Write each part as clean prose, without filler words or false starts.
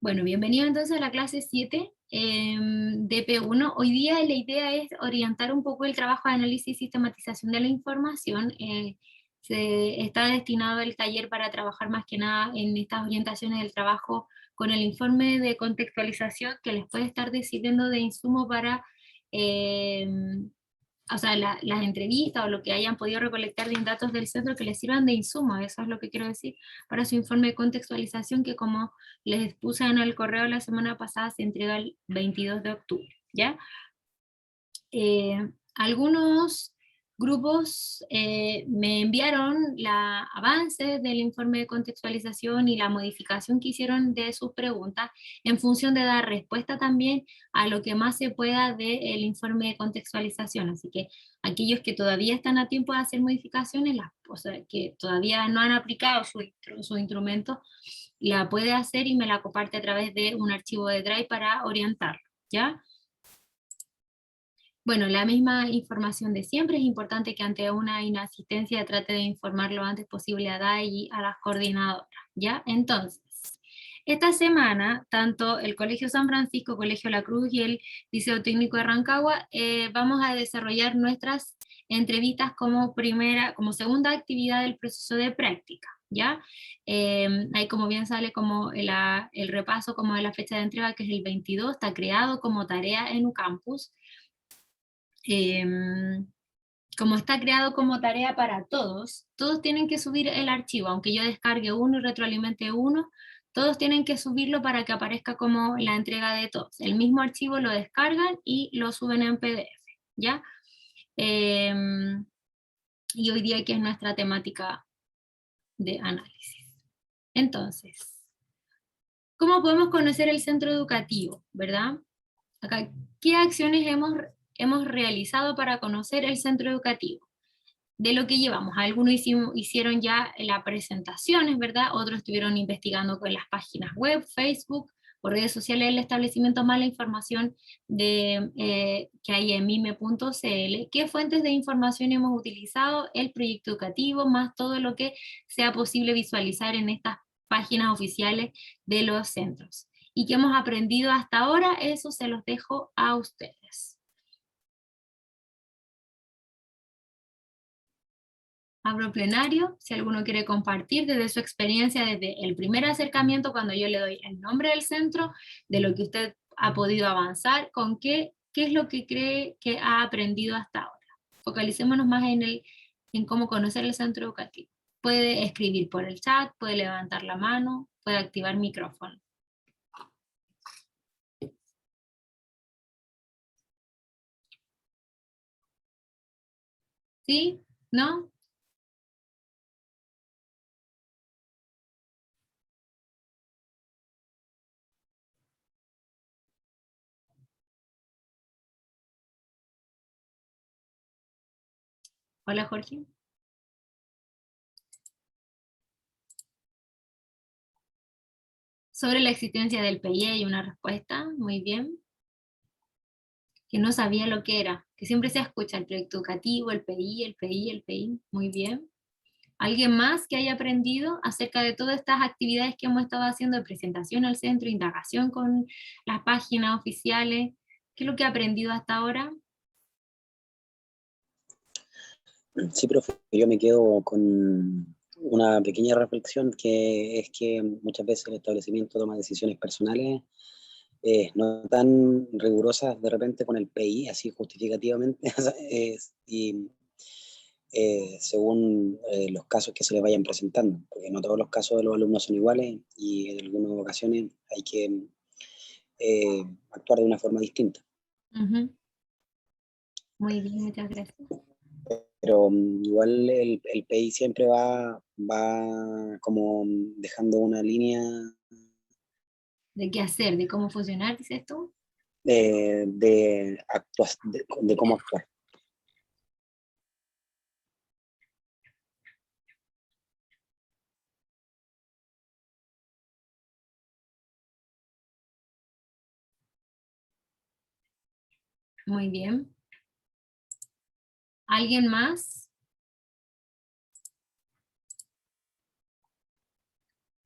Bueno, bienvenido entonces a la clase 7 de P1. Hoy día la idea es orientar un poco el trabajo de análisis y sistematización de la información. Se está destinado el taller para trabajar más que nada en estas orientaciones del trabajo con el informe de contextualización que les puede estar sirviendo de insumo para eh, o sea, las entrevistas o lo que hayan podido recolectar de datos del centro que les sirvan de insumo, eso es lo que quiero decir, para su informe de contextualización que, como les puse en el correo la semana pasada, se entrega el 22 de octubre, ¿ya? Algunos grupos me enviaron la avance del informe de contextualización y la modificación que hicieron de sus preguntas en función de dar respuesta también a lo que más se pueda del informe de contextualización. Así que aquellos que todavía están a tiempo de hacer modificaciones, o sea, que todavía no han aplicado su instrumento, la puede hacer y me la comparte a través de un archivo de Drive para orientarlo, ¿ya? Bueno, la misma información de siempre. Es importante que ante una inasistencia trate de informar lo antes posible a DAI y a las coordinadoras, ¿ya? Entonces, esta semana, tanto el Colegio San Francisco, Colegio La Cruz y el Liceo Técnico de Rancagua, vamos a desarrollar nuestras entrevistas como segunda actividad del proceso de práctica, ¿ya? Ahí, como bien sale como el repaso como de la fecha de entrega, que es el 22, está creado como tarea en UCampus. Como está creado como tarea para todos, todos tienen que subir el archivo, aunque yo descargue uno y retroalimente uno, todos tienen que subirlo para que aparezca como la entrega de todos. El mismo archivo lo descargan y lo suben en PDF, ¿ya? Y hoy día que es nuestra temática de análisis. Entonces, ¿cómo podemos conocer el centro educativo, verdad? Acá, ¿qué acciones hemos realizado para conocer el centro educativo? De lo que llevamos, algunos hicieron ya las presentaciones, ¿verdad? Otros estuvieron investigando con las páginas web, Facebook, por redes sociales del establecimiento, más la información que hay en mime.cl. ¿Qué fuentes de información hemos utilizado? El proyecto educativo, más todo lo que sea posible visualizar en estas páginas oficiales de los centros. ¿Y qué hemos aprendido hasta ahora? Eso se los dejo a ustedes. Abro plenario, si alguno quiere compartir desde su experiencia, desde el primer acercamiento, cuando yo le doy el nombre del centro, de lo que usted ha podido avanzar, con qué es lo que cree que ha aprendido hasta ahora. Focalicémonos más en cómo conocer el centro educativo. Puede escribir por el chat, puede levantar la mano, puede activar micrófono. ¿Sí? ¿No? Hola, Jorge. Sobre la existencia del PIE hay una respuesta, muy bien. Que no sabía lo que era, que siempre se escucha el proyecto educativo, el PI, el PI, el PI, muy bien. ¿Alguien más que haya aprendido acerca de todas estas actividades que hemos estado haciendo de presentación al centro, indagación con las páginas oficiales? ¿Qué es lo que ha aprendido hasta ahora? Sí, profe, yo me quedo con una pequeña reflexión, que es que muchas veces el establecimiento toma decisiones personales no tan rigurosas de repente con el PI, así justificativamente, y según los casos que se les vayan presentando, porque no todos los casos de los alumnos son iguales y en algunas ocasiones hay que actuar de una forma distinta. Muy bien, muchas gracias. Pero igual el PI siempre va como dejando una línea ¿De qué hacer? ¿De cómo funcionar, dices tú? de cómo actuar. Muy bien. ¿Alguien más?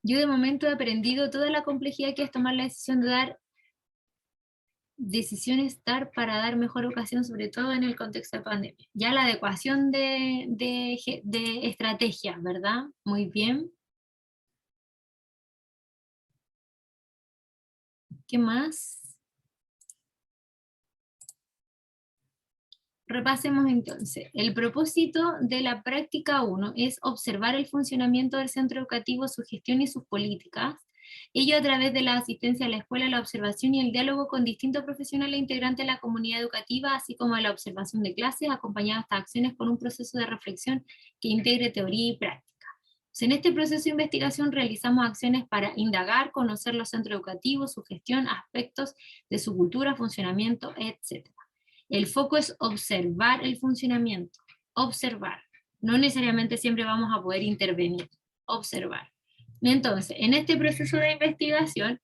Yo de momento he aprendido toda la complejidad que es tomar la decisión de dar decisiones para dar mejor educación, sobre todo en el contexto de pandemia. Ya la adecuación de estrategias, ¿verdad? Muy bien. ¿Qué más? Repasemos entonces. El propósito de la práctica 1 es observar el funcionamiento del centro educativo, su gestión y sus políticas. Ello a través de la asistencia a la escuela, la observación y el diálogo con distintos profesionales integrantes de la comunidad educativa, así como la observación de clases, acompañadas de estas acciones con un proceso de reflexión que integre teoría y práctica. En este proceso de investigación realizamos acciones para indagar, conocer los centros educativos, su gestión, aspectos de su cultura, funcionamiento, etc. El foco es observar el funcionamiento, observar. No necesariamente siempre vamos a poder intervenir, observar. Entonces, en este proceso de investigación,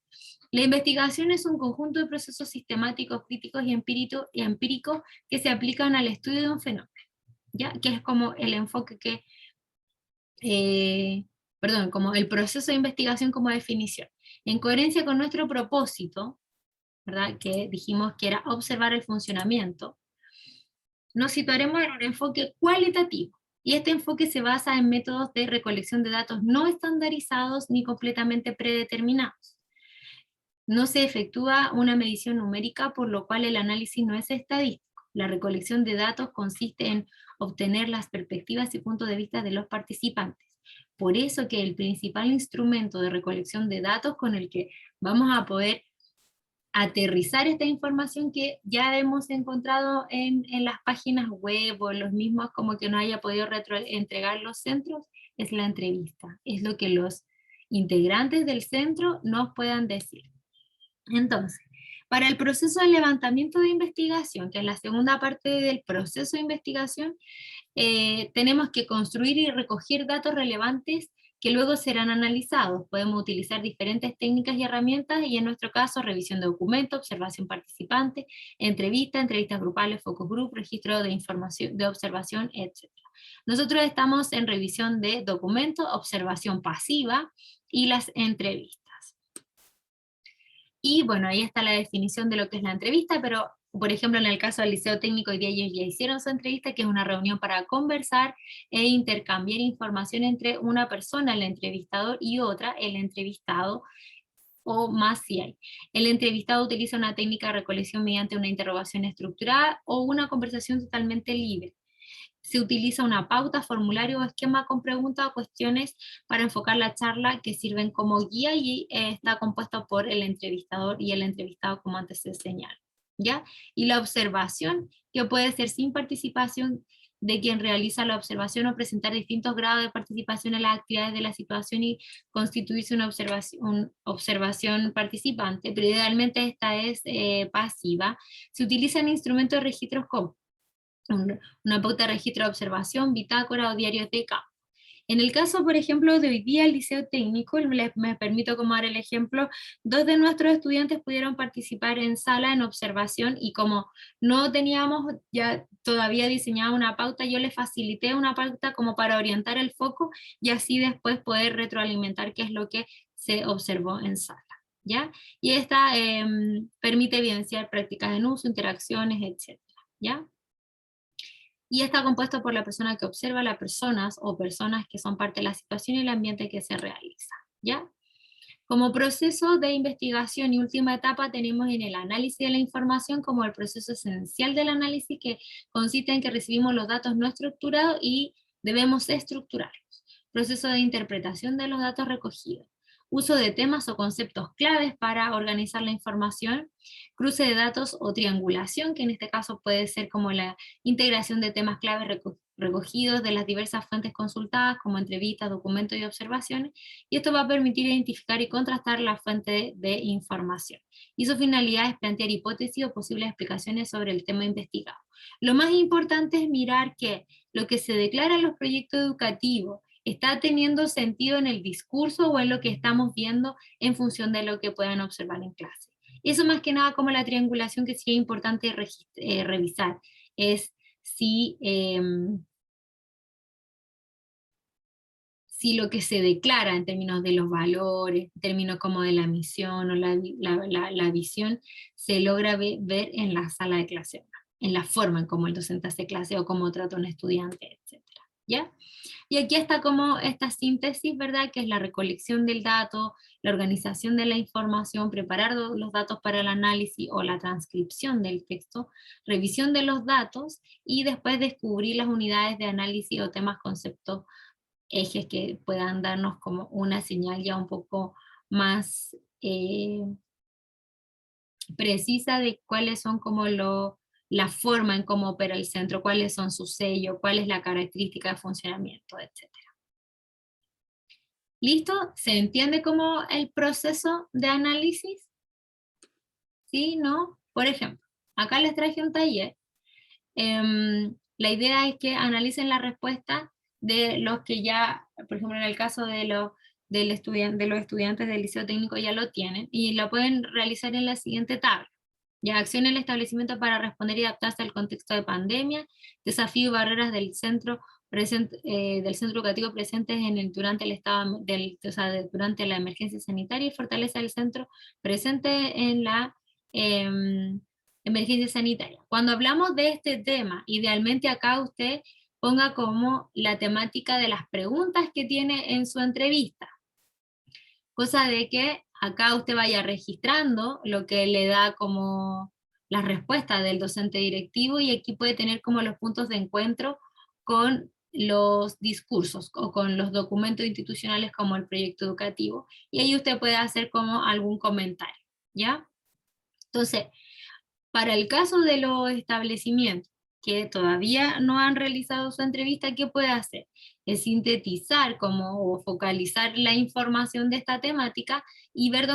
la investigación es un conjunto de procesos sistemáticos, críticos y empíricos que se aplican al estudio de un fenómeno, ¿ya? Que es como el enfoque que, como el proceso de investigación como definición. En coherencia con nuestro propósito, ¿verdad? Que dijimos que era observar el funcionamiento, nos situaremos en un enfoque cualitativo, y este enfoque se basa en métodos de recolección de datos no estandarizados ni completamente predeterminados. No se efectúa una medición numérica, por lo cual el análisis no es estadístico. La recolección de datos consiste en obtener las perspectivas y puntos de vista de los participantes. Por eso que el principal instrumento de recolección de datos con el que vamos a poder aterrizar esta información que ya hemos encontrado en las páginas web o en los mismos como que no haya podido entregar los centros, es la entrevista, es lo que los integrantes del centro nos puedan decir. Entonces, para el proceso de levantamiento de investigación, que es la segunda parte del proceso de investigación, tenemos que construir y recoger datos relevantes que luego serán analizados. Podemos utilizar diferentes técnicas y herramientas, y en nuestro caso, revisión de documentos, observación participante, entrevistas grupales, focus group, registro de información, de observación, etc. Nosotros estamos en revisión de documentos, observación pasiva y las entrevistas. Y bueno, ahí está la definición de lo que es la entrevista, pero por ejemplo en el caso del Liceo Técnico hoy día ellos ya hicieron su entrevista, que es una reunión para conversar e intercambiar información entre una persona, el entrevistador, y otra, el entrevistado, o más si hay. El entrevistado utiliza una técnica de recolección mediante una interrogación estructurada o una conversación totalmente libre. Se utiliza una pauta, formulario o esquema con preguntas o cuestiones para enfocar la charla, que sirven como guía, y está compuesto por el entrevistador y el entrevistado, como antes se señaló, ¿ya? Y la observación, que puede ser sin participación de quien realiza la observación, o presentar distintos grados de participación en las actividades de la situación y constituirse una observación participante, pero idealmente esta es pasiva. Se utilizan instrumentos de registros como una pauta de registro de observación, bitácora o diarios de campo. En el caso, por ejemplo, de hoy día el Liceo Técnico, me permito como dar el ejemplo, 2 de nuestros estudiantes pudieron participar en sala en observación, y como no teníamos ya todavía diseñada una pauta, yo les facilité una pauta como para orientar el foco, y así después poder retroalimentar qué es lo que se observó en sala, ¿ya? Y esta permite evidenciar prácticas en uso, interacciones, etc., ¿ya? Y está compuesto por la persona que observa, las personas o personas que son parte de la situación y el ambiente que se realiza, ¿ya? Como proceso de investigación y última etapa tenemos en el análisis de la información como el proceso esencial del análisis, que consiste en que recibimos los datos no estructurados y debemos estructurarlos. Proceso de interpretación de los datos recogidos. Uso de temas o conceptos claves para organizar la información. Cruce de datos o triangulación, que en este caso puede ser como la integración de temas claves recogidos de las diversas fuentes consultadas, como entrevistas, documentos y observaciones, y esto va a permitir identificar y contrastar la fuente de información. Y su finalidad es plantear hipótesis o posibles explicaciones sobre el tema investigado. Lo más importante es mirar que lo que se declara en los proyectos educativos está teniendo sentido en el discurso o en lo que estamos viendo en función de lo que puedan observar en clase. Eso más que nada como la triangulación, que sí es importante revisar, es si si lo que se declara en términos de los valores, en términos como de la misión o la visión, se logra ver en la sala de clase, en la forma en cómo el docente hace clase o cómo trata a un estudiante, etc. ¿Ya? Y aquí está como esta síntesis, ¿verdad? Que es la recolección del dato, la organización de la información, preparar los datos para el análisis o la transcripción del texto, revisión de los datos y después descubrir las unidades de análisis o temas, conceptos, ejes que puedan darnos como una señal ya un poco más precisa de cuáles son como la forma en cómo opera el centro, cuáles son sus sellos, cuál es la característica de funcionamiento, etc. ¿Listo? ¿Se entiende como el proceso de análisis? ¿Sí? ¿No? Por ejemplo, acá les traje un taller. La idea es que analicen la respuesta de los que ya, por ejemplo, en el caso de los estudiantes del liceo técnico ya lo tienen, y lo pueden realizar en la siguiente tabla. Ya, acción en el establecimiento para responder y adaptarse al contexto de pandemia, desafío y barreras del centro educativo presentes durante el estado durante la emergencia sanitaria, y fortaleza del centro presente en la emergencia sanitaria. Cuando hablamos de este tema, idealmente acá usted ponga como la temática de las preguntas que tiene en su entrevista, cosa de que acá usted vaya registrando lo que le da como la respuesta del docente directivo, y aquí puede tener como los puntos de encuentro con los discursos o con los documentos institucionales como el proyecto educativo, y ahí usted puede hacer como algún comentario, ¿ya? Entonces, para el caso de los establecimientos que todavía no han realizado su entrevista, ¿qué puede hacer? Es sintetizar o focalizar la información de esta temática y ver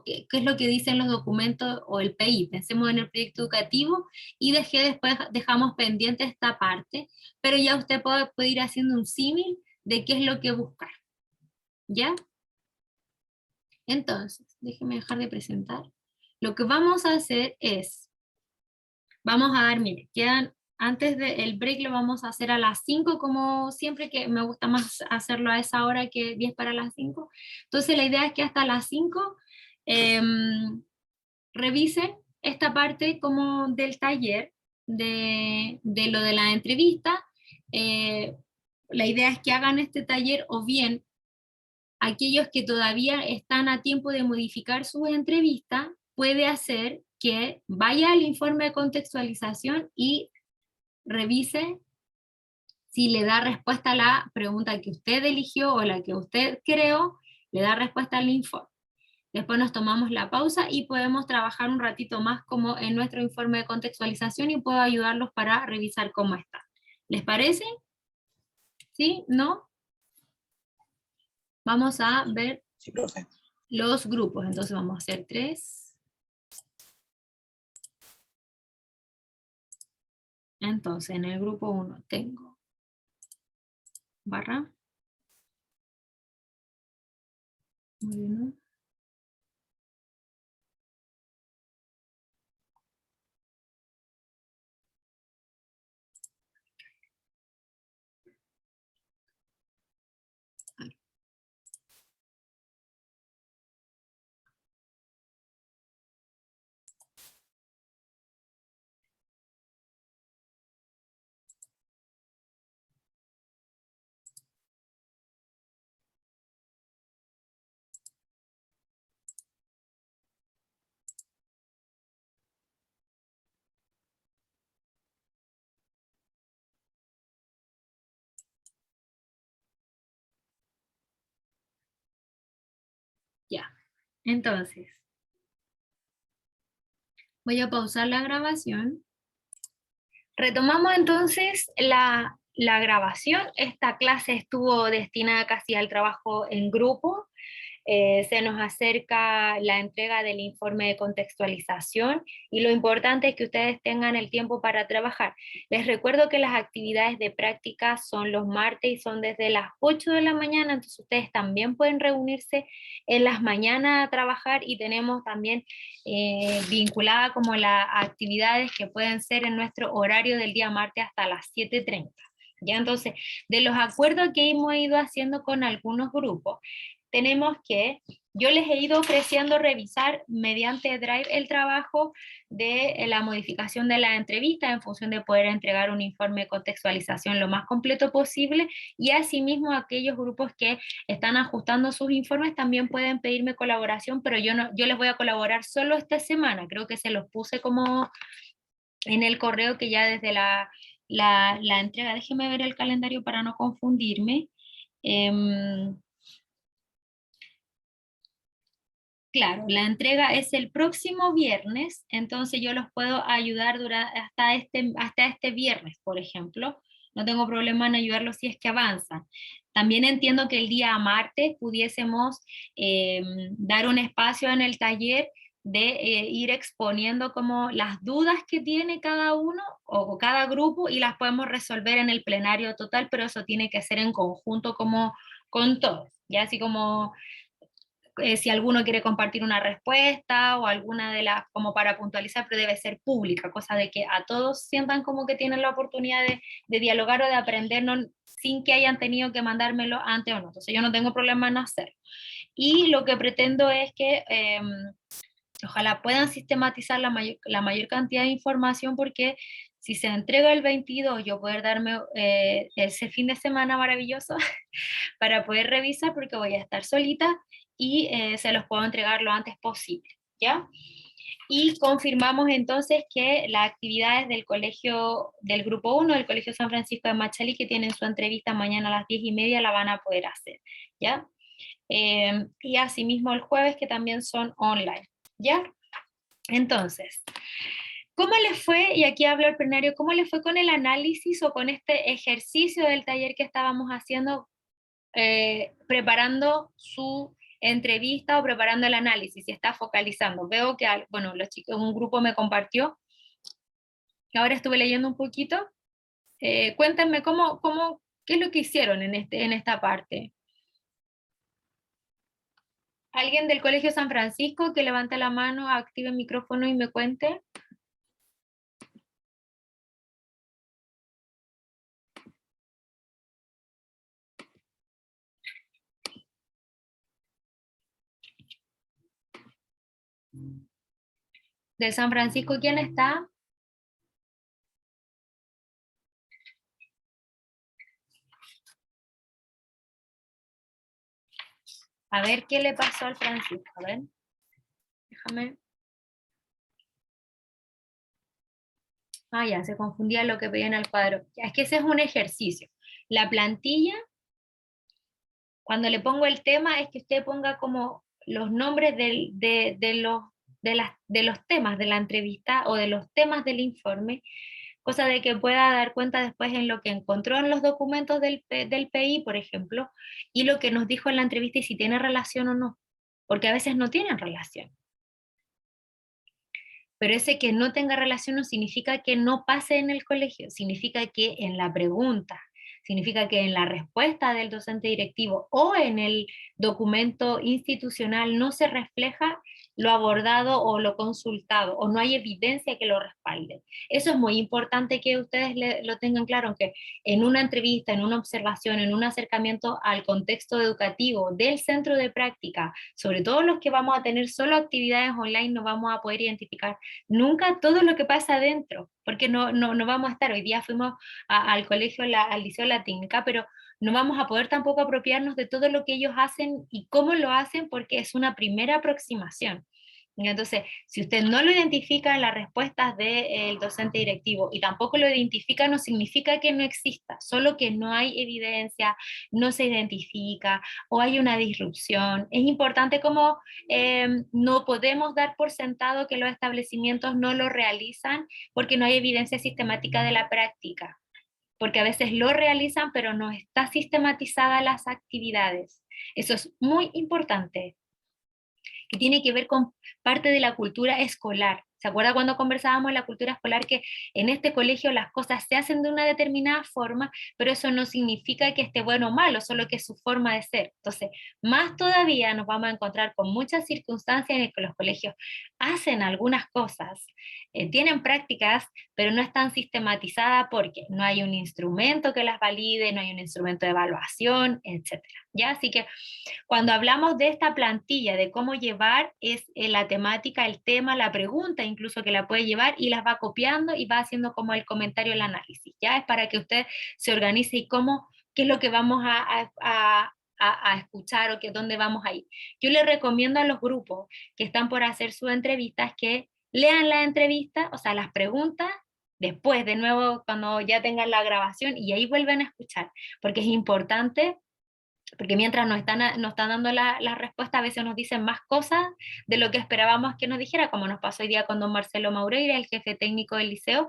qué es lo que dicen los documentos o el PI. Pensemos en el proyecto educativo y después dejamos pendiente esta parte, pero ya usted puede ir haciendo un símil de qué es lo que buscar. ¿Ya? Entonces, déjeme dejar de presentar. Lo que vamos a hacer es, vamos a dar, mire, antes del break lo vamos a hacer a las 5, como siempre, que me gusta más hacerlo a esa hora que 10 para las 5. Entonces la idea es que hasta las 5 revisen esta parte como del taller, de lo de la entrevista. La idea es que hagan este taller, o bien aquellos que todavía están a tiempo de modificar su entrevista, puede hacer que vaya al informe de contextualización y revise si le da respuesta a la pregunta que usted eligió o la que usted creó, le da respuesta al informe. Después nos tomamos la pausa y podemos trabajar un ratito más como en nuestro informe de contextualización, y puedo ayudarlos para revisar cómo está. ¿Les parece? ¿Sí? ¿No? Vamos a ver Sí, profe. los grupos. Entonces vamos a hacer 3. Entonces en el grupo 1 tengo barra. Muy bien. Ya. Entonces, voy a pausar la grabación. Retomamos entonces la grabación. Esta clase estuvo destinada casi al trabajo en grupo. Se nos acerca la entrega del informe de contextualización, y lo importante es que ustedes tengan el tiempo para trabajar. Les recuerdo que las actividades de práctica son los martes y son desde las 8 de la mañana, entonces ustedes también pueden reunirse en las mañanas a trabajar, y tenemos también vinculada como las actividades que pueden ser en nuestro horario del día martes hasta las 7:30. Ya, entonces, de los acuerdos que hemos ido haciendo con algunos grupos, tenemos que, yo les he ido ofreciendo revisar mediante Drive el trabajo de la modificación de la entrevista en función de poder entregar un informe de contextualización lo más completo posible, y asimismo aquellos grupos que están ajustando sus informes también pueden pedirme colaboración, pero yo, no, yo les voy a colaborar solo esta semana, creo que se los puse como en el correo que ya desde la entrega, déjeme ver el calendario para no confundirme. Claro, la entrega es el próximo viernes, entonces yo los puedo ayudar hasta este viernes, por ejemplo. No tengo problema en ayudarlos si es que avanzan. También entiendo que el día martes pudiésemos dar un espacio en el taller de ir exponiendo como las dudas que tiene cada uno o cada grupo, y las podemos resolver en el plenario total, pero eso tiene que ser en conjunto como con todos, ya así como si alguno quiere compartir una respuesta o alguna de las, como para puntualizar, pero debe ser pública, cosa de que a todos sientan como que tienen la oportunidad de dialogar o de aprender, no, sin que hayan tenido que mandármelo antes o no. Entonces yo no tengo problema en hacerlo. Y lo que pretendo es que ojalá puedan sistematizar la mayor cantidad de información, porque si se entrega el 22, yo poder darme ese fin de semana maravilloso para poder revisar, porque voy a estar solita, y se los puedo entregar lo antes posible, ¿ya? Y confirmamos entonces que las actividades del colegio, del grupo 1 del Colegio San Francisco de Machalí, que tienen su entrevista mañana a las 10:30, la van a poder hacer, ¿ya? Y asimismo el jueves, que también son online, ¿ya? Entonces, ¿cómo les fue? Y aquí hablo el plenario, ¿cómo les fue con el análisis o con este ejercicio del taller que estábamos haciendo, preparando su entrevista o preparando el análisis, y está focalizando? Veo que, bueno, los chicos, un grupo me compartió, ahora estuve leyendo un poquito, cuéntenme qué es lo que hicieron en esta parte. ¿Alguien del Colegio San Francisco que levante la mano, active el micrófono y me cuente? ¿Del San Francisco quién está? A ver qué le pasó al Francisco, a ver, déjame. Ah, ya, se confundía lo que veía en el cuadro. Ya, es que ese es un ejercicio. La plantilla, cuando le pongo el tema, es que usted ponga como los nombres de los temas de la entrevista o de los temas del informe, cosa de que pueda dar cuenta después en lo que encontró en los documentos del PI, por ejemplo, y lo que nos dijo en la entrevista, y si tiene relación o no, porque a veces no tienen relación. Pero ese que no tenga relación no significa que no pase en el colegio, significa que en la pregunta, significa que en la respuesta del docente directivo o en el documento institucional no se refleja lo abordado o lo consultado, o no hay evidencia que lo respalde. Eso es muy importante que ustedes lo tengan claro, que en una entrevista, en una observación, en un acercamiento al contexto educativo del centro de práctica, sobre todo los que vamos a tener solo actividades online, no vamos a poder identificar nunca todo lo que pasa adentro, porque no vamos a estar. Hoy día fuimos al colegio, al liceo La Técnica, pero no vamos a poder tampoco apropiarnos de todo lo que ellos hacen y cómo lo hacen, porque es una primera aproximación. Entonces, si usted no lo identifica en las respuestas del docente directivo y tampoco lo identifica, no significa que no exista, solo que no hay evidencia, no se identifica o hay una disrupción. Es importante como no podemos dar por sentado que los establecimientos no lo realizan porque no hay evidencia sistemática de la práctica, porque a veces lo realizan pero no está sistematizada las actividades. Eso es muy importante, que tiene que ver con parte de la cultura escolar. ¿Se acuerda cuando conversábamos en la cultura escolar que en este colegio las cosas se hacen de una determinada forma, pero eso no significa que esté bueno o malo, solo que es su forma de ser? Entonces, más todavía nos vamos a encontrar con muchas circunstancias en las que los colegios hacen algunas cosas, tienen prácticas, pero no están sistematizadas porque no hay un instrumento que las valide, no hay un instrumento de evaluación, etcétera. ¿Ya? Así que cuando hablamos de esta plantilla, de cómo llevar, es la temática, el tema, la pregunta, incluso que la puede llevar y las va copiando y va haciendo como el comentario, el análisis. Ya es para que usted se organice y cómo, qué es lo que vamos a escuchar o que dónde vamos a ir. Yo le recomiendo a los grupos que están por hacer sus entrevistas que lean la entrevista, o sea, las preguntas, después de nuevo cuando ya tengan la grabación y ahí vuelven a escuchar, porque es importante, porque mientras nos están dando la respuesta, a veces nos dicen más cosas de lo que esperábamos que nos dijera, como nos pasó hoy día con don Marcelo Maureira, el jefe técnico del liceo,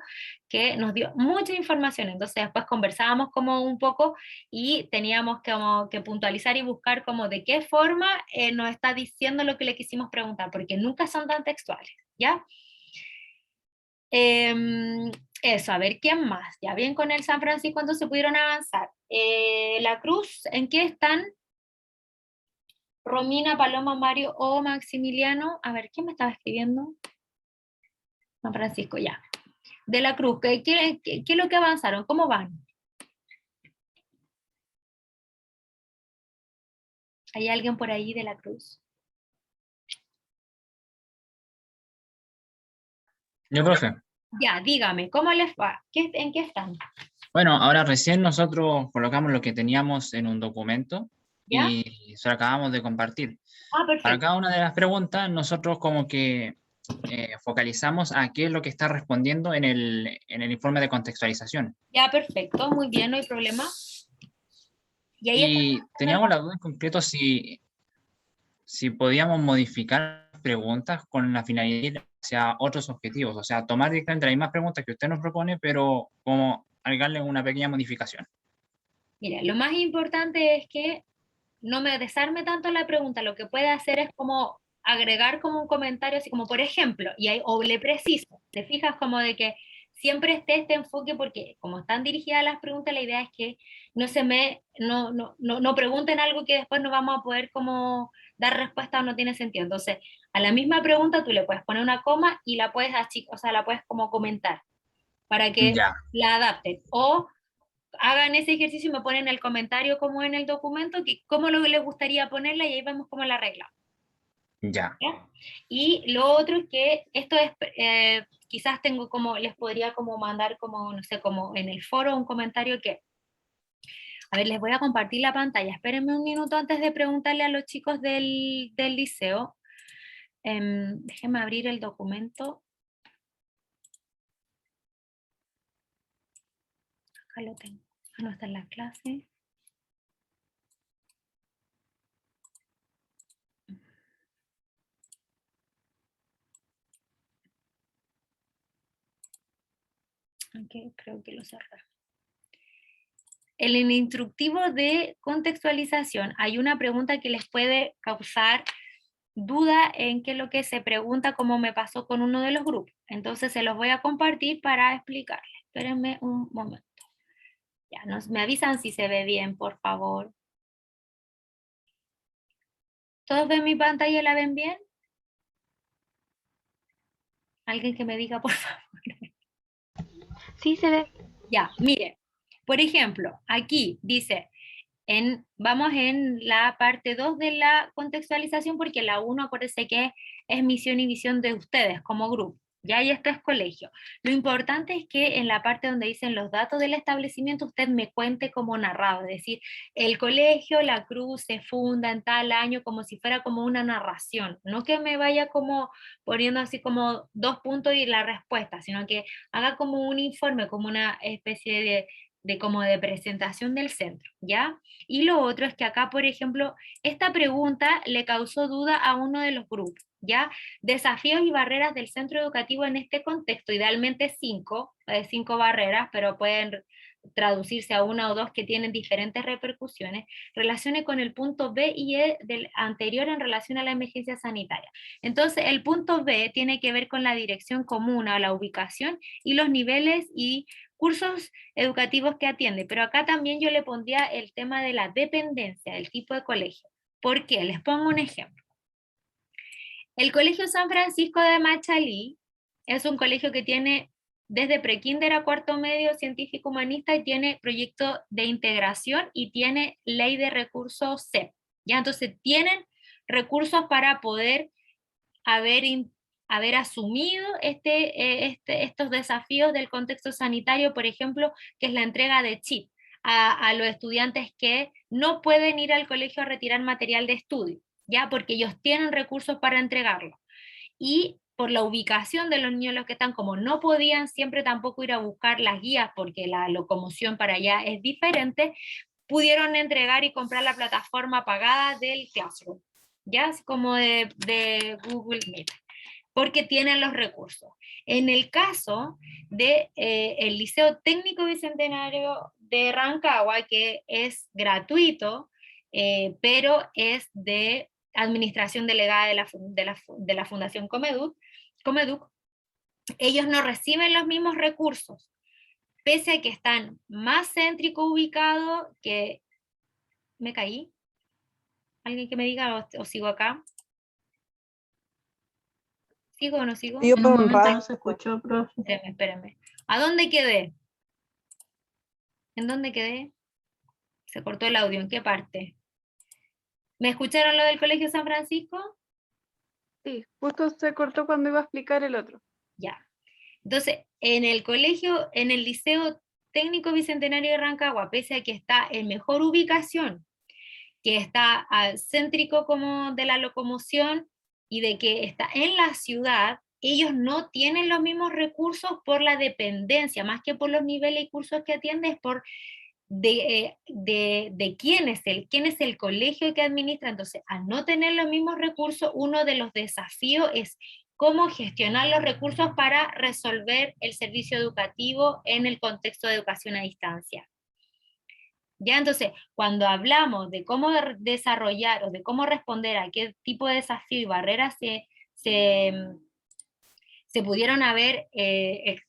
que nos dio mucha información. Entonces después conversábamos como un poco y teníamos como que puntualizar y buscar como de qué forma nos está diciendo lo que le quisimos preguntar, porque nunca son tan textuales, ¿ya? Eso, a ver, ¿quién más? Ya bien con el San Francisco, entonces pudieron avanzar. La Cruz, ¿en qué están? Romina, Paloma, Mario o Maximiliano. A ver, ¿quién me estaba escribiendo? San Francisco, ya. De la Cruz, ¿qué es lo que avanzaron? ¿Cómo van? ¿Hay alguien por ahí de la Cruz? Yo, profe. Ya, dígame, ¿cómo les va? ¿En qué están? Bueno, ahora recién nosotros colocamos lo que teníamos en un documento ¿Ya? y se lo acabamos de compartir. Ah, Para perfecto. cada una de las preguntas, nosotros como que focalizamos a qué es lo que está respondiendo en el informe de contextualización. Ya, perfecto, muy bien, no hay problema. Y ahí está. Y teníamos la duda en concreto si podíamos modificar preguntas con la finalidad hacia otros objetivos, o sea, tomar directamente las mismas preguntas que usted nos propone, pero como agregarle una pequeña modificación. Mira, lo más importante es que no me desarme tanto la pregunta, lo que puede hacer es como agregar como un comentario, así como por ejemplo, y ahí, o le preciso, te fijas como de que siempre esté este enfoque, porque como están dirigidas las preguntas, la idea es que no pregunten algo que después no vamos a poder como dar respuesta o no tiene sentido. Entonces, a la misma pregunta tú le puedes poner una coma y la puedes o sea, la puedes como comentar para que Ya, la adapten. O hagan ese ejercicio y me ponen el comentario como en el documento, que cómo lo les gustaría ponerla y ahí vemos cómo la arregla. ya. ¿Ya? Y lo otro es que esto es, quizás tengo como, les podría como mandar como, no sé, como en el foro un comentario que, a ver, les voy a compartir la pantalla. Espérenme un minuto antes de preguntarle a los chicos del liceo. Déjenme abrir el documento. Acá lo tengo. Ah, no está en la clase. Aquí creo que lo cerré. En el instructivo de contextualización hay una pregunta que les puede causar duda en qué es lo que se pregunta, como me pasó con uno de los grupos. Entonces se los voy a compartir para explicarles. Espérenme un momento. Ya, me avisan si se ve bien, por favor. ¿Todos ven mi pantalla y la ven bien? Alguien que me diga, por favor. Sí, se ve. Ya, mire. Por ejemplo, aquí dice, vamos en la parte 2 de la contextualización, porque la 1, acuérdense que es misión y visión de ustedes como grupo, ya, y esto es colegio. Lo importante es que en la parte donde dicen los datos del establecimiento, usted me cuente como narrado, es decir, el colegio, la Cruz, se funda en tal año, como si fuera como una narración, no que me vaya como poniendo así como 2 puntos y la respuesta, sino que haga como un informe, como una especie de como de presentación del centro, ¿ya? Y lo otro es que acá, por ejemplo, esta pregunta le causó duda a uno de los grupos, ¿ya? Desafíos y barreras del centro educativo en este contexto, idealmente 5 barreras, pero pueden traducirse a una o dos que tienen diferentes repercusiones, relacione con el punto B y E del anterior en relación a la emergencia sanitaria. Entonces, el punto B tiene que ver con la dirección común a la ubicación y los niveles y cursos educativos que atiende, pero acá también yo le pondría el tema de la dependencia, el tipo de colegio. ¿Por qué? Les pongo un ejemplo. El Colegio San Francisco de Machalí es un colegio que tiene desde prekinder a cuarto medio científico humanista y tiene proyecto de integración y tiene ley de recursos CEP. ¿Ya? Entonces tienen recursos para poder haber asumido estos desafíos del contexto sanitario, por ejemplo, que es la entrega de chip a los estudiantes que no pueden ir al colegio a retirar material de estudio, ¿ya? Porque ellos tienen recursos para entregarlo. Y por la ubicación de los niños los que están, como no podían siempre tampoco ir a buscar las guías porque la locomoción para allá es diferente, pudieron entregar y comprar la plataforma pagada del Classroom, ya así como de Google Meet, porque tienen los recursos. En el caso de el Liceo Técnico Bicentenario de Rancagua, que es gratuito, pero es de administración delegada de la Fundación Comeduc, ellos no reciben los mismos recursos, pese a que están más céntrico ubicados que... ¿Me caí? ¿Alguien que me diga o sigo acá? ¿Sigo o no sigo? Yo En por un un momento rato. no se escuchó, profe. Espérenme. ¿A dónde quedé? ¿En dónde quedé? Se cortó el audio. ¿En qué parte? ¿Me escucharon lo del Colegio San Francisco? Sí, justo se cortó cuando iba a explicar el otro. Ya. Entonces, en el colegio, en el Liceo Técnico Bicentenario de Rancagua, pese a que está en mejor ubicación, que está céntrico como de la locomoción y de que está en la ciudad, ellos no tienen los mismos recursos por la dependencia, más que por los niveles y cursos que atiende, es por de quién es el colegio que administra. Entonces, al no tener los mismos recursos, uno de los desafíos es cómo gestionar los recursos para resolver el servicio educativo en el contexto de educación a distancia. Ya, entonces, cuando hablamos de cómo desarrollar o de cómo responder a qué tipo de desafío y barreras se pudieron haber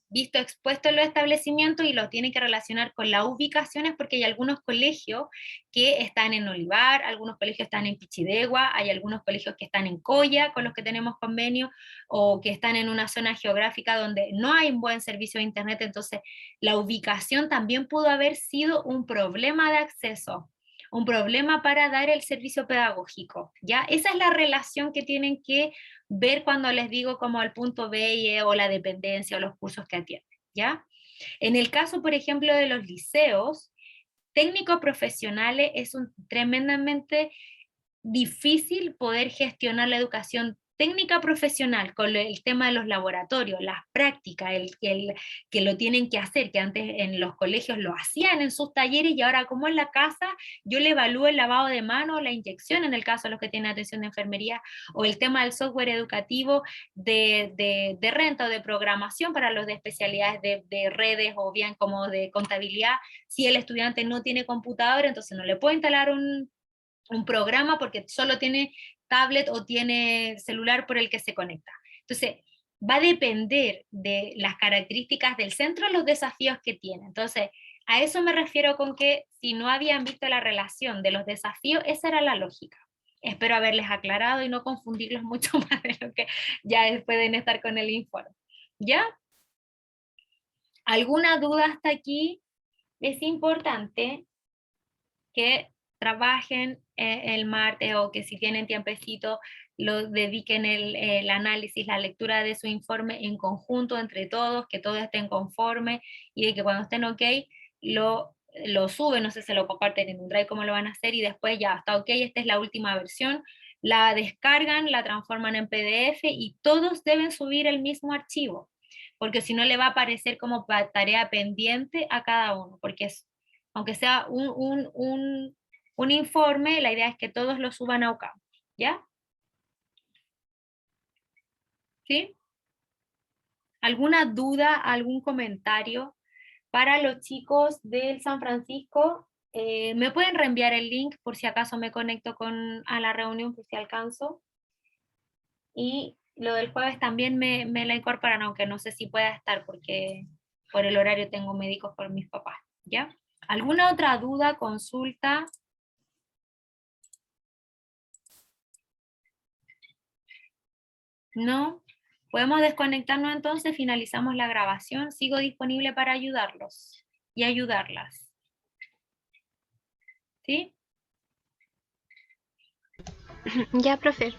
visto expuestos en los establecimientos, y los tienen que relacionar con las ubicaciones, porque hay algunos colegios que están en Olivar, algunos colegios están en Pichidegua, hay algunos colegios que están en Coya, con los que tenemos convenio, o que están en una zona geográfica donde no hay un buen servicio de internet. Entonces la ubicación también pudo haber sido un problema de acceso, un problema para dar el servicio pedagógico, ¿ya? Esa es la relación que tienen que ver cuando les digo como el punto B y E, o la dependencia o los cursos que atienden, ¿ya? En el caso, por ejemplo, de los liceos técnicos profesionales, es tremendamente difícil poder gestionar la educación técnica profesional con el tema de los laboratorios, las prácticas, que lo tienen que hacer, que antes en los colegios lo hacían en sus talleres, y ahora como en la casa yo le evalúo el lavado de manos, la inyección en el caso de los que tienen atención de enfermería, o el tema del software educativo de renta o de programación para los de especialidades de redes, o bien como de contabilidad. Si el estudiante no tiene computador, entonces no le puedo instalar un programa porque solo tiene tablet o tiene celular por el que se conecta. Entonces, va a depender de las características del centro, los desafíos que tiene. Entonces, a eso me refiero con que si no habían visto la relación de los desafíos, esa era la lógica. Espero haberles aclarado y no confundirlos mucho más de lo que ya pueden estar con el informe. ¿Ya? ¿Alguna duda hasta aquí? Es importante que trabajen el martes, o que si tienen tiempecito lo dediquen el análisis, la lectura de su informe en conjunto entre todos, que todos estén conformes, y de que cuando estén ok lo suben, no sé, se lo comparten en un drive cómo lo van a hacer, y después ya está ok, esta es la última versión, la descargan, la transforman en PDF, y todos deben subir el mismo archivo, porque si no le va a aparecer como tarea pendiente a cada uno, porque aunque sea un informe, la idea es que todos lo suban a UCAM, ¿ya? ¿Sí? ¿Alguna duda, algún comentario para los chicos del San Francisco. ¿Me pueden reenviar el link por si acaso me conecto a la reunión, por si alcanzo? Y lo del jueves también me la incorporan, aunque no sé si pueda estar porque por el horario tengo médicos por mis papás, ¿ya? ¿Alguna otra duda, consulta? ¿No? Podemos desconectarnos entonces, finalizamos la grabación. Sigo disponible para ayudarlos y ayudarlas. ¿Sí? Ya, profe.